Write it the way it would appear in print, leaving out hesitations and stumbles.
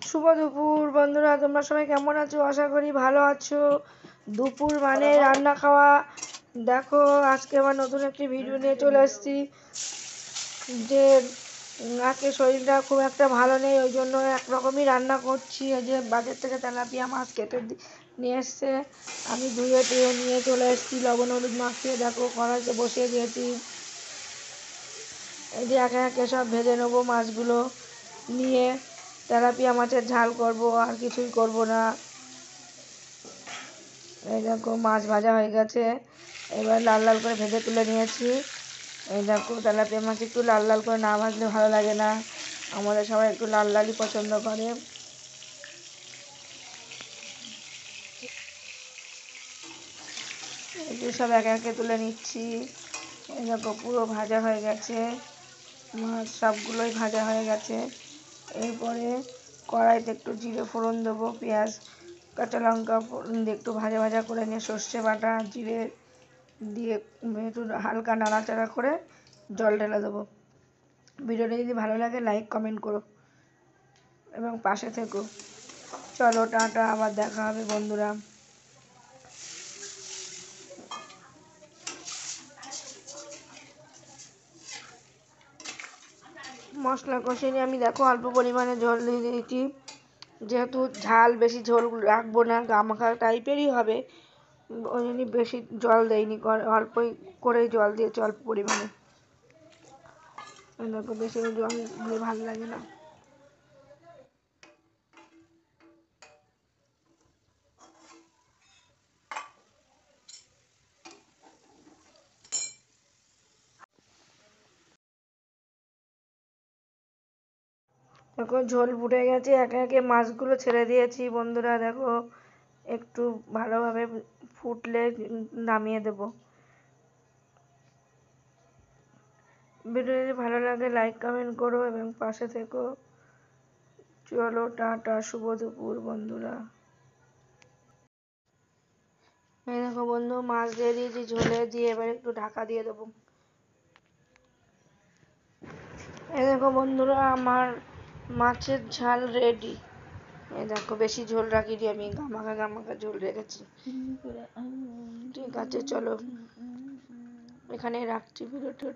শুভ দুপুর বন্ধুরা, তোমরা সবাই কেমন আছো? আশা করি ভালো আছো। দুপুর মানে রান্না খাওয়া। দেখো আজকে আবার নতুন একটি ভিডিও নিয়ে চলে এসেছি। যে আজকে শরীরটা খুব একটা ভালো নেই, ওই জন্য একরকমই রান্না করছি। এই যে বাজার থেকে তেলাপিয়া মাছ কেটে নিয়ে এসছে, আমি ধুয়ে টুয়ে নিয়ে চলে এসেছি। লবণ হলুদ মাখিয়ে দেখো কড়াইতে বসিয়ে দিয়েছি। এই যে একে একে সব ভেজে নেবো মাছগুলো নিয়ে। তেলাপিয়া মাছের ঝাল করব, আর কিছুই করব না। এই দেখো মাছ ভাজা হয়ে গেছে, এবার লাল লাল করে ভেজে তুলে নিয়েছি। এই দেখো তেলাপিয়া মাছ একটু লাল লাল করে না ভাজলে ভালো লাগে না, আমাদের সবাই একটু লাল লালই পছন্দ করে। একটু সব একে একে তুলে নিচ্ছি। এই দেখো পুরো ভাজা হয়ে গেছে, মাছ সবগুলোই ভাজা হয়ে গেছে। এরপরে কড়াইতে একটু জিরে ফোড়ন দেবো, পেঁয়াজ কাঁচা লঙ্কা ফোড়ন দিয়ে একটু ভাজা ভাজা করে নিয়ে সর্ষে বাটা জিরে দিয়ে একটু হালকা নাড়াচাড়া করে জল ঢেলে দেবো। ভিডিওটা যদি ভালো লাগে লাইক কমেন্ট করো এবং পাশে থেকো। চলো টাটা, আবার দেখা হবে বন্ধুরা। মশলা কষিয়ে নিয়ে আমি দেখো অল্প পরিমাণে জল দিয়ে দিয়েছি, যেহেতু ঝাল বেশি ঝোল রাখবো না, গামাখা টাইপেরই হবে, ওই জন্য বেশি জল দেয়নি, অল্পই করেই জল দিয়েছি, অল্প পরিমাণে। দেখো বেশি জল দিয়ে ভালো লাগে না। দেখো ঝোল ফুটে গেছে, একে একে মাছগুলো ছেড়ে দিয়েছি বন্ধুরা। দেখো একটু ভালোভাবে ফুটলে নামিয়ে দেব। ভিডিও যদি ভালো লাগে লাইক কমেন্ট করো এবং পাশে থেকো। চলো টাটা, শুভ দুপুর বন্ধুরা। এই দেখো বন্ধু মাছ দিয়ে দিয়েছি ঝোলে, দিয়ে এবার একটু ঢাকা দিয়ে দেবো। এই দেখো বন্ধুরা আমার মাছের ঝাল রেডি। এই দেখো বেশি ঝোল রাখিনি, আমি গামাখা গামাখা ঝোল রেখেছি। ঠিক আছে চলো এখানে রাখছি ভিডিওটা।